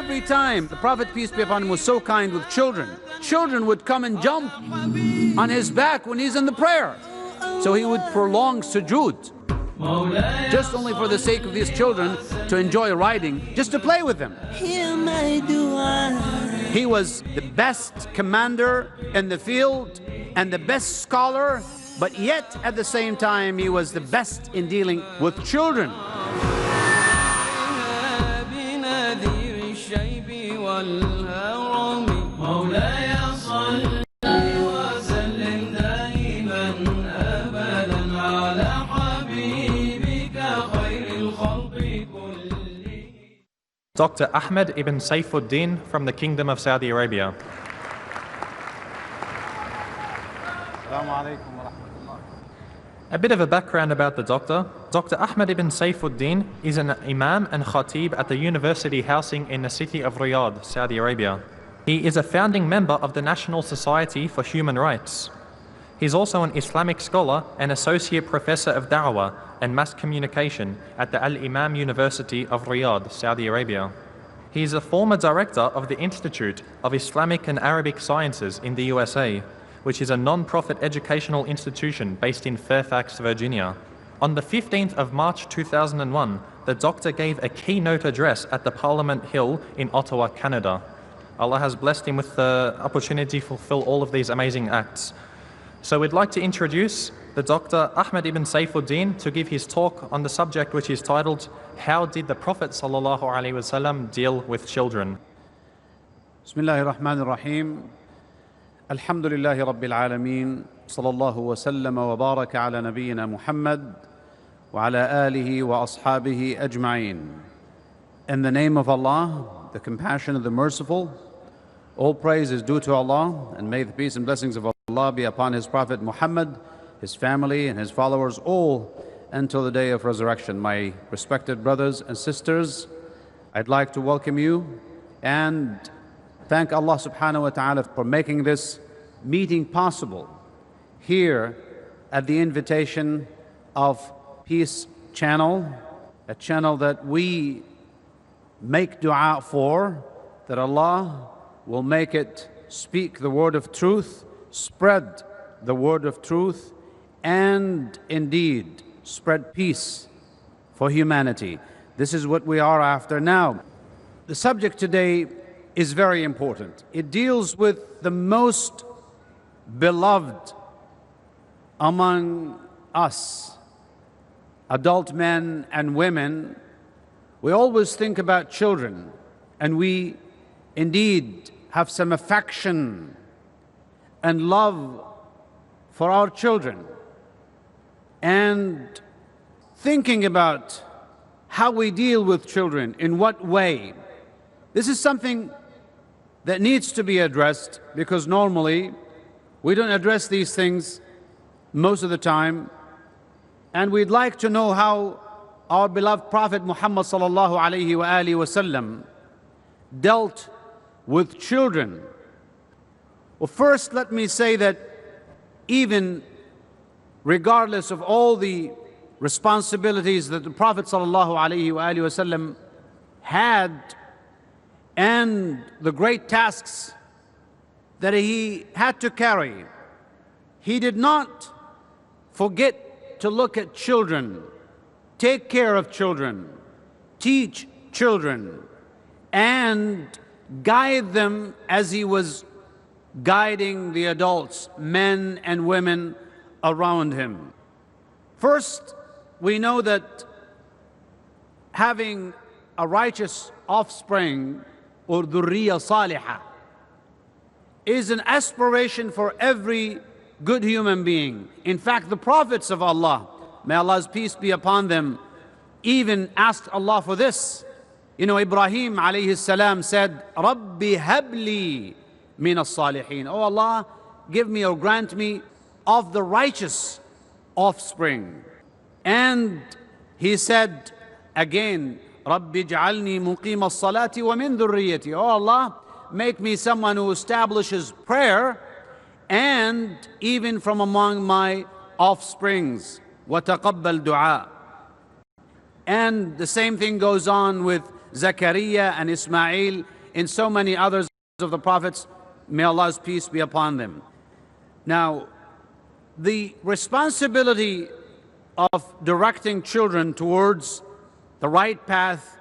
every time the Prophet, peace be upon him, was so kind with children. Children would come and jump on his back when he's in the prayer. So he would prolong sujood, just only for the sake of these children to enjoy riding, just to play with them. He was the best commander in the field and the best scholar, but yet at the same time he was the best in dealing with children. Dr. Ahmed Ibn Saifuddin from the Kingdom of Saudi Arabia. A bit of a background about the doctor. Dr. Ahmed Ibn Saifuddin is an Imam and Khatib at the university housing in the city of Riyadh, Saudi Arabia. He is a founding member of the National Society for Human Rights. He's also an Islamic scholar and associate professor of Da'wah and mass communication at the Al-Imam University of Riyadh, Saudi Arabia. He is a former director of the Institute of Islamic and Arabic Sciences in the USA, which is a non-profit educational institution based in Fairfax, Virginia. On the 15th of March 2001, the doctor gave a keynote address at the Parliament Hill in Ottawa, Canada. Allah has blessed him with the opportunity to fulfill all of these amazing acts. So we'd like to introduce the Dr. Ahmed Ibn Saifuddin to give his talk on the subject, which is titled, How did the Prophet ﷺ deal with children? Bismillahir Rahmanir Rahim. Alhamdulillahi Rabbil Alameen. Sallallahu wa sallam wa baraka ala nabiyyina Muhammad wa ala alihi wa ashabihi ajma'in. In the name of Allah, the compassionate, the merciful, all praise is due to Allah, and may the peace and blessings of Allah be upon His Prophet Muhammad, his family and his followers, all until the day of resurrection. My respected brothers and sisters, I'd like to welcome you and thank Allah subhanahu wa ta'ala for making this meeting possible here at the invitation of Peace Channel, a channel that we make dua for, that Allah will make it speak the word of truth, spread the word of truth, and indeed spread peace for humanity. This is what we are after. Now, the subject today is very important. It deals with the most beloved among us, adult men and women. We always think about children, and we indeed have some affection and love for our children. And thinking about how we deal with children, in what way, this is something that needs to be addressed, because normally we don't address these things most of the time. And we'd like to know how our beloved Prophet Muhammad sallallahu alaihi wasallam dealt with children. Well, first let me say that even regardless of all the responsibilities that the Prophet ﷺ had and the great tasks that he had to carry, he did not forget to look at children, take care of children, teach children, and guide them as he was guiding the adults, men and women around him. First, we know that having a righteous offspring, or dhurriya salihah, is an aspiration for every good human being. In fact, the prophets of Allah, may Allah's peace be upon them, even asked Allah for this. You know, Ibrahim alayhi salam said, Rabbi habli min as-salihin. Oh Allah, give me or grant me of the righteous offspring. And he said again, Rabbi ij'alni muqim as-salati wa min dhurriyyati. Oh Allah, make me someone who establishes prayer and even from among my offsprings. Wa taqabbal du'a. And the same thing goes on with Zakaria and Ismail in so many others of the prophets, may Allah's peace be upon them. Now, the responsibility of directing children towards the right path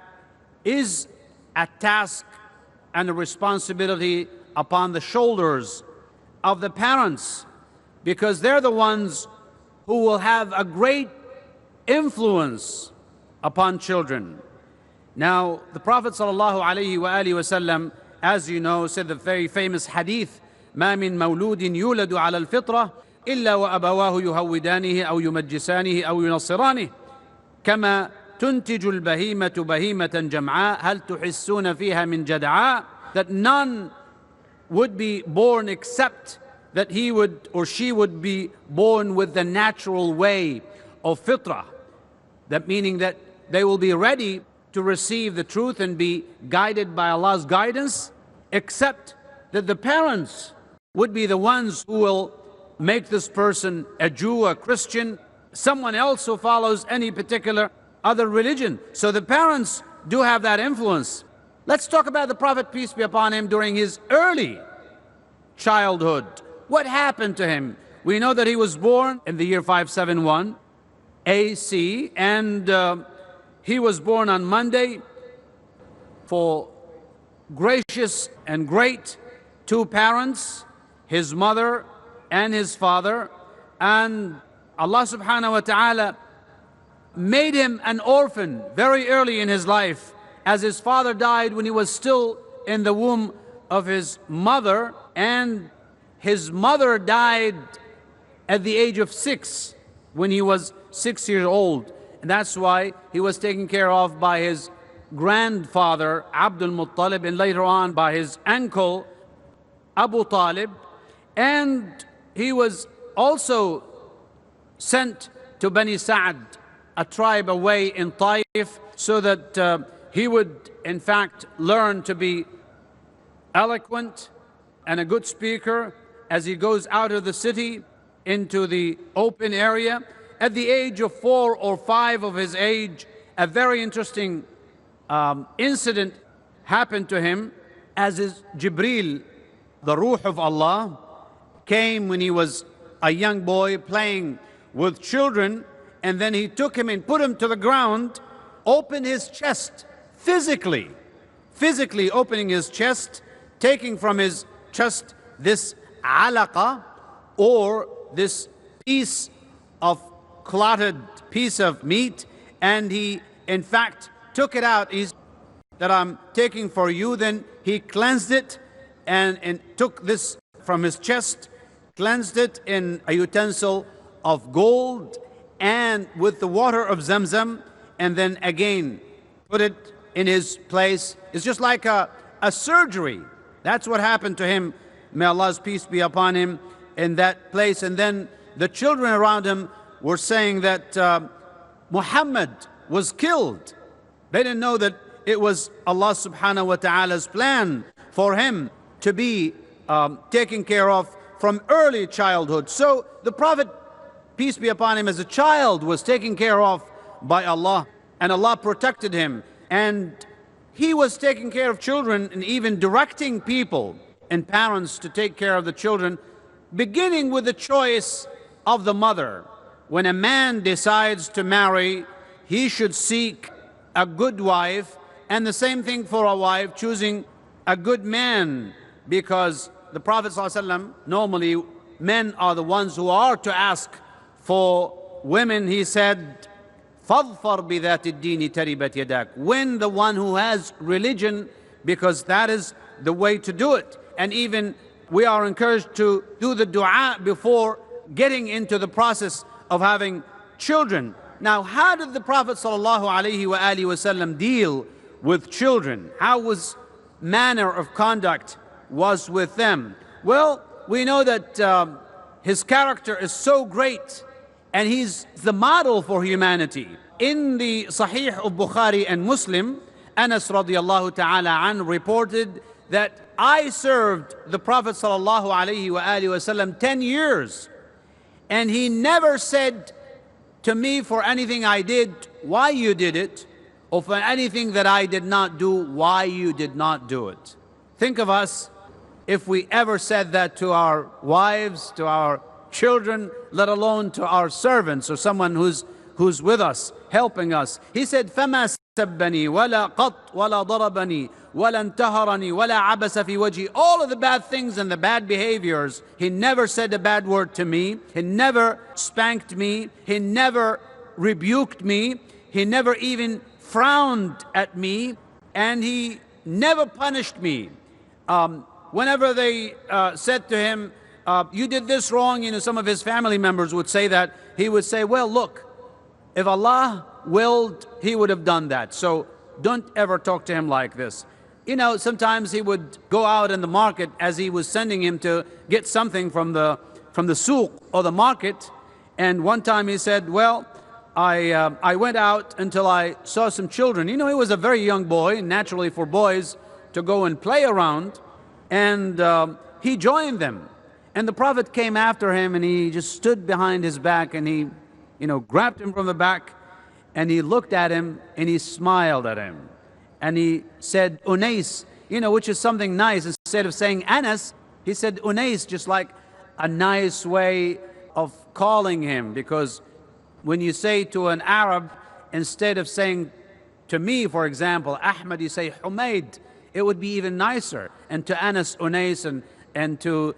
is a task and a responsibility upon the shoulders of the parents, because they're the ones who will have a great influence upon children. Now, the Prophet ﷺ, as you know, said the very famous hadith, ما من مولود يولد على الفطرة إلا وأبواه يهودانه أو يمجسانه أو ينصرانه كما تنتج البهيمة بهيمة جمعاء هل تحسون فيها من جدعاء. That none would be born except that he would or she would be born with the natural way of fitrah. That meaning that they will be ready to receive the truth and be guided by Allah's guidance, except that the parents would be the ones who will make this person a Jew, a Christian, someone else who follows any particular other religion. So the parents do have that influence. Let's talk about the Prophet, peace be upon him, during his early childhood. What happened to him? We know that he was born in the year 571 AC, and he was born on Monday for gracious and great two parents, his mother and his father, and Allah subhanahu wa ta'ala made him an orphan very early in his life, as his father died when he was still in the womb of his mother, and his mother died at the age of 6 when he was 6 years old. And that's why he was taken care of by his grandfather Abdul Muttalib, and later on by his uncle Abu Talib. And he was also sent to Bani Sa'd, a tribe away in Taif, so that he would in fact learn to be eloquent and a good speaker as he goes out of the city into the open area. At the age of 4 or 5 of his age, a very interesting incident happened to him, as is Jibreel, the Ruh of Allah, came when he was a young boy playing with children, and then he took him and put him to the ground, opened his chest physically opening his chest, taking from his chest this alaqa, or this piece of clotted piece of meat, and he in fact took it out. He's that I'm taking for you. Then he cleansed it and took this from his chest, cleansed it in a utensil of gold and with the water of Zamzam, and then again put it in his place. It's just like a surgery. That's what happened to him, may Allah's peace be upon him, in that place. And then the children around him were saying that Muhammad was killed. They didn't know that it was Allah subhanahu wa ta'ala's plan for him to be taken care of from early childhood. So the Prophet, peace be upon him, as a child was taken care of by Allah, and Allah protected him. And he was taking care of children and even directing people and parents to take care of the children, beginning with the choice of the mother. When a man decides to marry, he should seek a good wife, and the same thing for a wife, choosing a good man, because the Prophet ﷺ, normally men are the ones who are to ask for women. He said, فَاظْفَرْ بِذَاتِ الدِّينِ تَرِبَتْ يَدَاكَ. Win the one who has religion, because that is the way to do it. And even we are encouraged to do the dua before getting into the process of having children. Now, how did the Prophet ﷺ deal with children? How was manner of conduct was with them? Well, we know that his character is so great, and he's the model for humanity. In the Sahih of Bukhari and Muslim, Anas radiallahu ta'ala an reported that I served the Prophet sallallahu alaihi wasallam 10 years, and he never said to me for anything I did, why you did it, or for anything that I did not do, why you did not do it. Think of us if we ever said that to our wives, to our children, let alone to our servants or someone who's with us, helping us. He said, فَمَا سَبَّنِي وَلَا قَطْ وَلَا ضَرَبَنِي وَلَا انْتَهَرَنِي وَلَا عَبَسَ فِي وَجْهِي. All of the bad things and the bad behaviors, he never said a bad word to me. He never spanked me. He never rebuked me. He never even frowned at me. And he never punished me. Whenever they said to him, you did this wrong, some of his family members would say that. He would say, well, look, if Allah willed, he would have done that. So don't ever talk to him like this. Sometimes he would go out in the market as he was sending him to get something from the souk or the market. And one time he said, well, I went out until I saw some children. He was a very young boy, naturally for boys to go and play around. And he joined them. And the Prophet came after him and he just stood behind his back and he grabbed him from the back and he looked at him and he smiled at him. And he said, Unais, which is something nice. Instead of saying Anas, he said Unais, just like a nice way of calling him. Because when you say to an Arab, instead of saying to me, for example, Ahmed, you say Humaid, it would be even nicer. And to Anas, Unais, and to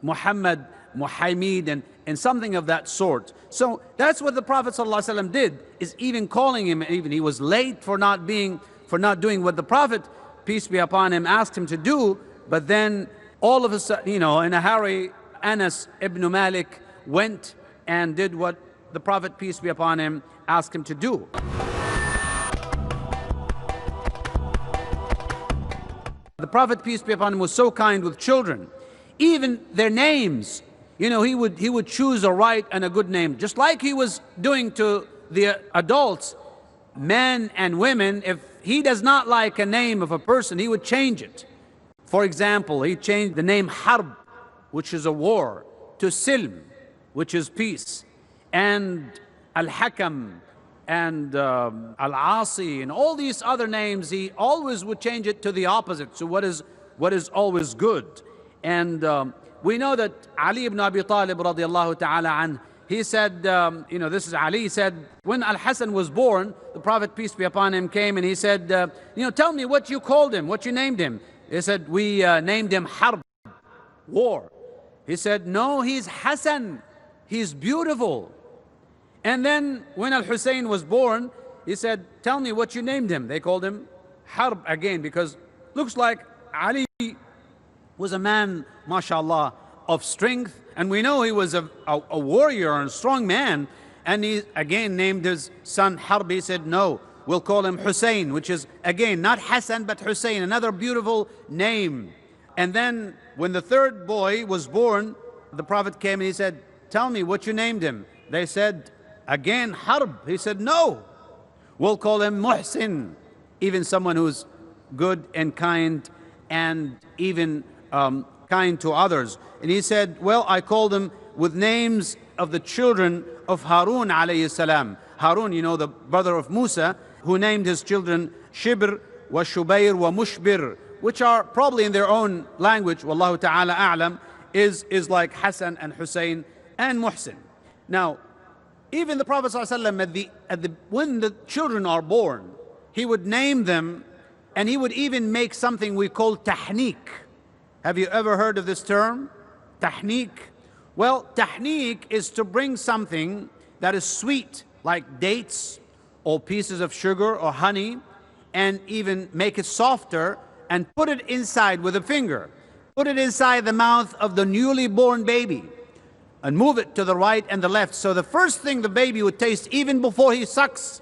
Muhammad, Muhammad, and something of that sort. So that's what the Prophet ﷺ did, is even calling him, even he was late for not doing what the Prophet, peace be upon him, asked him to do. But then all of a sudden, in a hurry, Anas ibn Malik went and did what the Prophet, peace be upon him, asked him to do. The Prophet, peace be upon him, was so kind with children. Even their names, he would choose a right and a good name, just like he was doing to the adults, men and women. If he does not like a name of a person, he would change it. For example, he changed the name Harb, which is a war, to Silm, which is peace, and Al-Hakam, and Al-Asi, and all these other names. He always would change it to the opposite, so what is always good. And we know that Ali ibn Abi Talib radiallahu ta'ala anh, he said, this is Ali, said, when Al-Hasan was born, the Prophet, peace be upon him, came and he said, tell me what you called him, what you named him. He said, we named him Harb, war. He said, no, he's Hasan, he's beautiful. And then when Al-Hussein was born, he said, tell me what you named him. They called him Harb again, because looks like Ali was a man, mashallah, of strength. And we know he was a warrior and a strong man. And he again named his son Harb. He said, no, we'll call him Hussein, which is again not Hassan but Hussein, another beautiful name. And then when the third boy was born, the Prophet came and he said, tell me what you named him. They said, again Harb. He said, no, we'll call him Muhsin, even someone who's good and kind and even kind to others. And he said, well, I called him with names of the children of Harun alayhi salam. Harun, the brother of Musa, who named his children Shibr wa Shubayr wa Mushbir, which are probably in their own language, wallahu ta'ala a'lam, is like Hassan and Hussein and Muhsin. Now, even the Prophet ﷺ, when the children are born, he would name them, and he would even make something we call tahniq. Have you ever heard of this term? Tahniq. Well, tahniq is to bring something that is sweet, like dates or pieces of sugar or honey, and even make it softer and put it inside with a finger. Put it inside the mouth of the newly born baby and move it to the right and the left. So the first thing the baby would taste, even before he sucks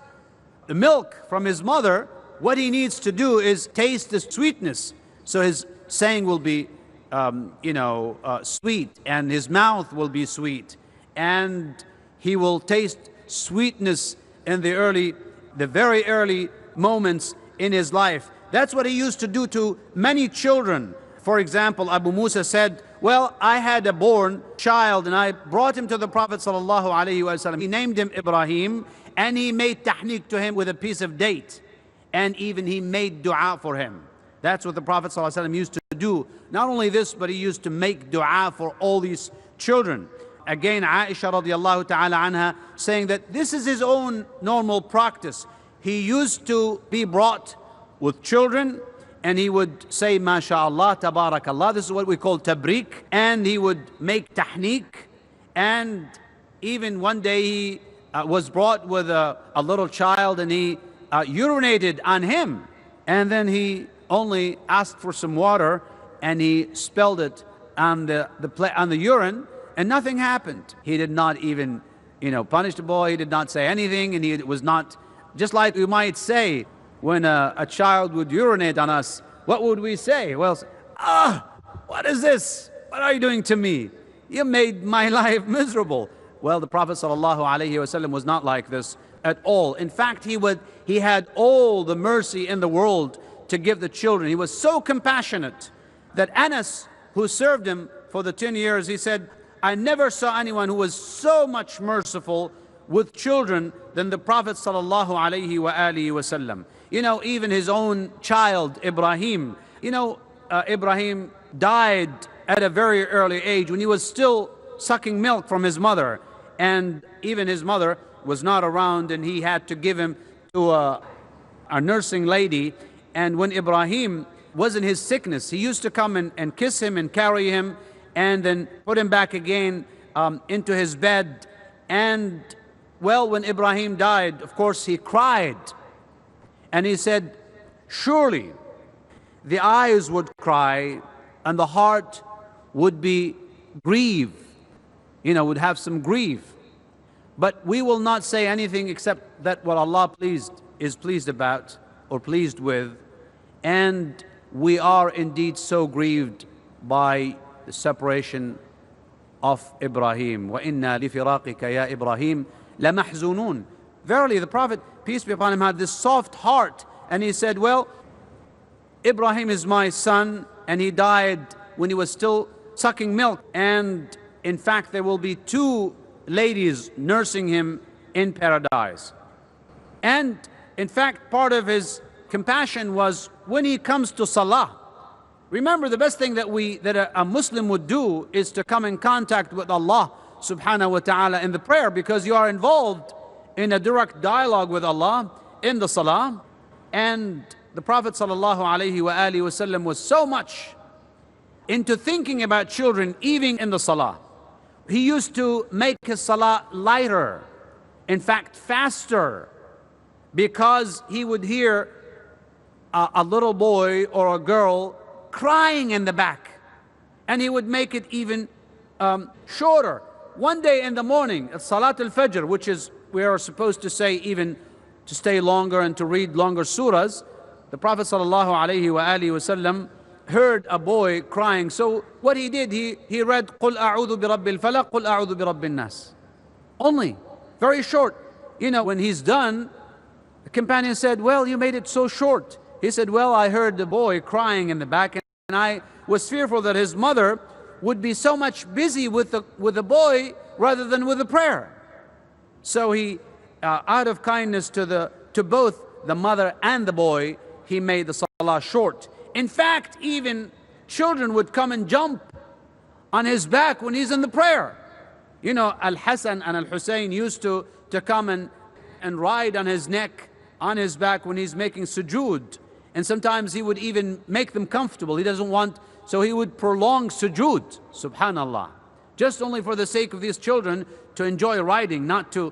the milk from his mother, what he needs to do is taste the sweetness. So his saying will be, sweet, and his mouth will be sweet, and he will taste sweetness in the very early moments in his life. That's what he used to do to many children. For example, Abu Musa said, well, I had a born child and I brought him to the Prophet sallallahu alaihi wasallam. He named him Ibrahim, and he made tahniq to him with a piece of date, and even he made dua for him. That's what the Prophet ﷺ used to do. Not only this, but he used to make dua for all these children. Again, Aisha radiallahu ta'ala anha saying that this is his own normal practice. He used to be brought with children and he would say, MashaAllah, Tabarakallah. This is what we call tabrik. And he would make tahniq. And even one day he was brought with a little child and he urinated on him. And then he only asked for some water and he spilled it on the urine and nothing happened. He did not even, punish the boy. He did not say anything, and he was not, just like we might say when a child would urinate on us, what would we say? Well, what is this? What are you doing to me? You made my life miserable. Well, the Prophet ﷺ was not like this at all. In fact, he had all the mercy in the world to give the children. He was so compassionate that Anas, who served him for the 10 years, he said, I never saw anyone who was so much merciful with children than the Prophet ﷺ. Even his own child, Ibrahim. Ibrahim died at a very early age when he was still sucking milk from his mother. And even his mother was not around, and he had to give him to a nursing lady. And when Ibrahim was in his sickness, he used to come and kiss him and carry him and then put him back again into his bed. And well, when Ibrahim died, of course, he cried. And he said, surely the eyes would cry and the heart would be grieved, would have some grief. But we will not say anything except that what Allah is pleased about or pleased with. And we are indeed so grieved by the separation of Ibrahim. وَإِنَّا لِفِرَاقِكَ يَا إِبْرَاهِيمَ لَمَحْزُونُونَ. Verily, the Prophet, peace be upon him, had this soft heart, and he said, well, Ibrahim is my son, and he died when he was still sucking milk. And in fact, there will be 2 ladies nursing him in paradise. And in fact, part of his compassion was when he comes to salah. Remember, the best thing that a Muslim would do is to come in contact with Allah subhanahu wa ta'ala in the prayer, because you are involved in a direct dialogue with Allah in the salah. And the Prophet sallallahu alaihi wasallam was so much into thinking about children even in the salah. He used to make his salah lighter, in fact faster, because he would hear a little boy or a girl crying in the back, and he would make it even shorter. One day in the morning at Salat al-Fajr, which is we are supposed to say even to stay longer and to read longer surahs, the Prophet ﷺ heard a boy crying. So what he did, he read قُلْ أَعُوذُ بِرَبِّ الْفَلَقِ قُلْ أَعُوذُ بِرَبِّ النَّاسِ. Only, very short. When he's done, the companion said, well, you made it so short. He said, well, I heard the boy crying in the back, and I was fearful that his mother would be so much busy with the boy rather than with the prayer. So he, out of kindness to both the mother and the boy, he made the salah short. In fact, even children would come and jump on his back when he's in the prayer. Al-Hasan and Al-Hussein used to come and ride on his neck, on his back when he's making sujood. And sometimes he would even make them comfortable. He doesn't want, so he would prolong sujood, subhanallah. Just only for the sake of these children to enjoy riding, not to,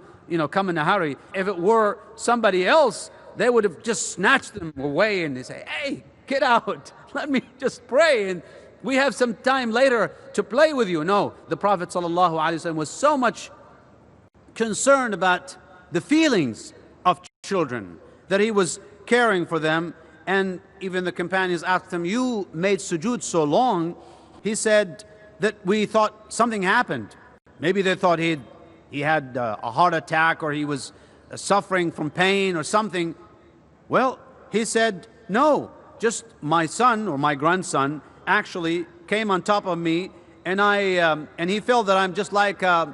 come in a hurry. If it were somebody else, they would have just snatched them away and they say, hey, get out, let me just pray, and we have some time later to play with you. No, the Prophet ﷺ was so much concerned about the feelings of children that he was caring for them. And even the companions asked him, you made sujood so long. He said that we thought something happened. Maybe they thought he had a heart attack, or he was suffering from pain or something. Well, he said, no, just my son or my grandson actually came on top of me, and he felt that I'm just like an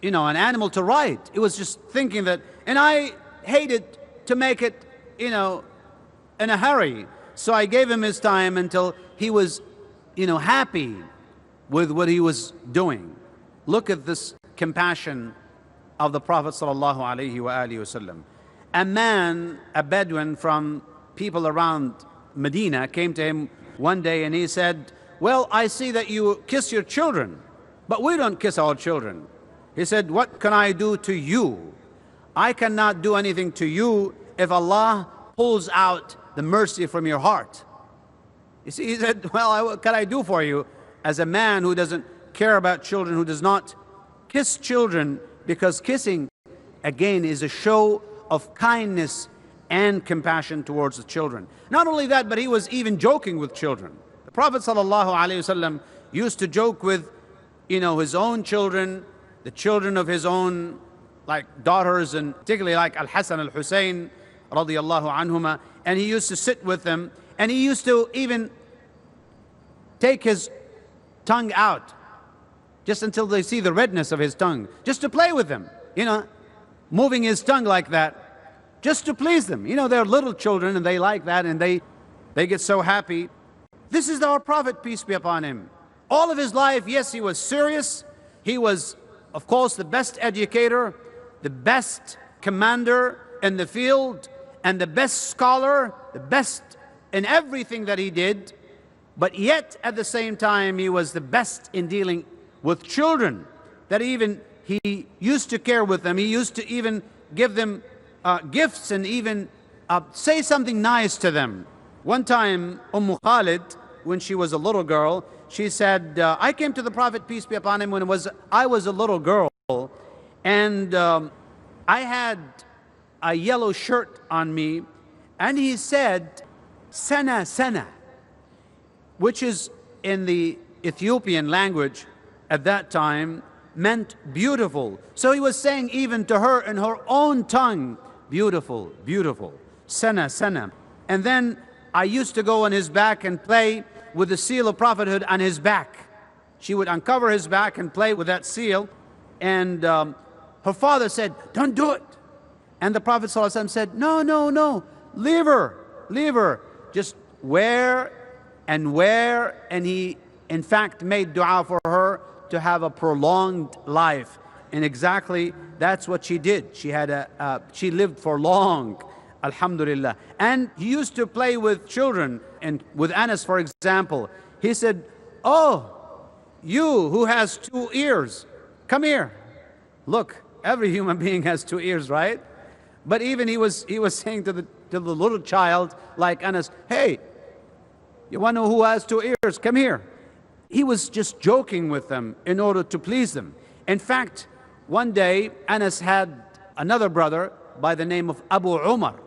animal to ride. It was just thinking that, and I hated to make it in a hurry. So I gave him his time until he was, happy with what he was doing. Look at this compassion of the Prophet sallallahu alaihi wasallam. A man, a Bedouin from people around Medina, came to him one day and he said, well, I see that you kiss your children, but we don't kiss our children. He said, what can I do to you? I cannot do anything to you if Allah pulls out the mercy from your heart. You see, he said, well, what can I do for you as a man who doesn't care about children, who does not kiss children, because kissing, again, is a show of kindness and compassion towards the children. Not only that, but he was even joking with children. The Prophet ﷺ used to joke with, his own children, the children of his own, like daughters, and particularly like Al-Hasan al-Hussein, radiyallahu anhuma, and he used to sit with them, and he used to even take his tongue out, just until they see the redness of his tongue, just to play with them, moving his tongue like that, just to please them. They're little children and they like that, and they get so happy. This is our Prophet, peace be upon him. All of his life, yes, he was serious. He was, of course, the best educator, the best commander in the field, and the best scholar, the best in everything that he did. But yet, at the same time, he was the best in dealing with children, that even he used to care with them. He used to even give them gifts and even say something nice to them. One time, Khalid, when she was a little girl, she said, I came to the Prophet, peace be upon him, when I was a little girl, and I had a yellow shirt on me, and he said, Sana, Sana, which is in the Ethiopian language at that time meant beautiful. So he was saying even to her in her own tongue, beautiful, beautiful, Sana, Sana. And then I used to go on his back and play with the seal of prophethood on his back. She would uncover his back and play with that seal. And her father said, don't do it. And the Prophet ﷺ said, no, no, no, leave her. Just wear. And he, in fact, made dua for her to have a prolonged life. And exactly that's what she did. She lived for long, alhamdulillah. And he used to play with children. And with Anas, for example, he said, oh, you who has 2 ears, come here. Look, every human being has 2 ears, right? But even he was saying to the little child like Anas, hey, you want to know who has 2 ears? Come here. He was just joking with them in order to please them. In fact, one day Anas had another brother by the name of Abu Umar,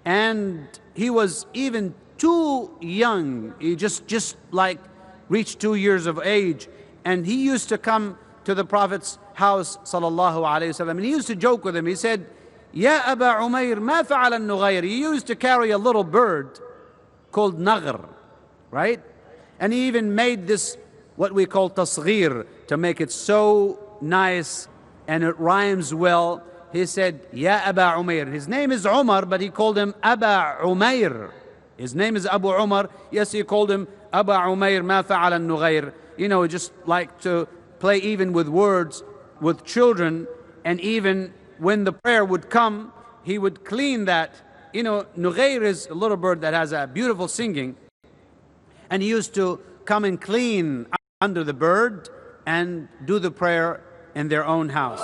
and he was even too young. He just like reached 2 years of age, and he used to come to the Prophet's house sallallahu alaihi wasallam, and he used to joke with him. He said, Ya Aba Umayr, ma fa'ala al-nughayr. He used to carry a little bird called naghr, right? And he even made this, what we call tasghir, to make it so nice and it rhymes well. He said, Ya Aba Umayr. His name is Umar, but he called him Aba Umayr. His name is Abu Umar. Yes, he called him Aba Umayr, ma fa'ala al-nughayr. Just like to play even with words with children. And even when the prayer would come, he would clean that. Nughayr is a little bird that has a beautiful singing. And he used to come and clean under the bird and do the prayer in their own house.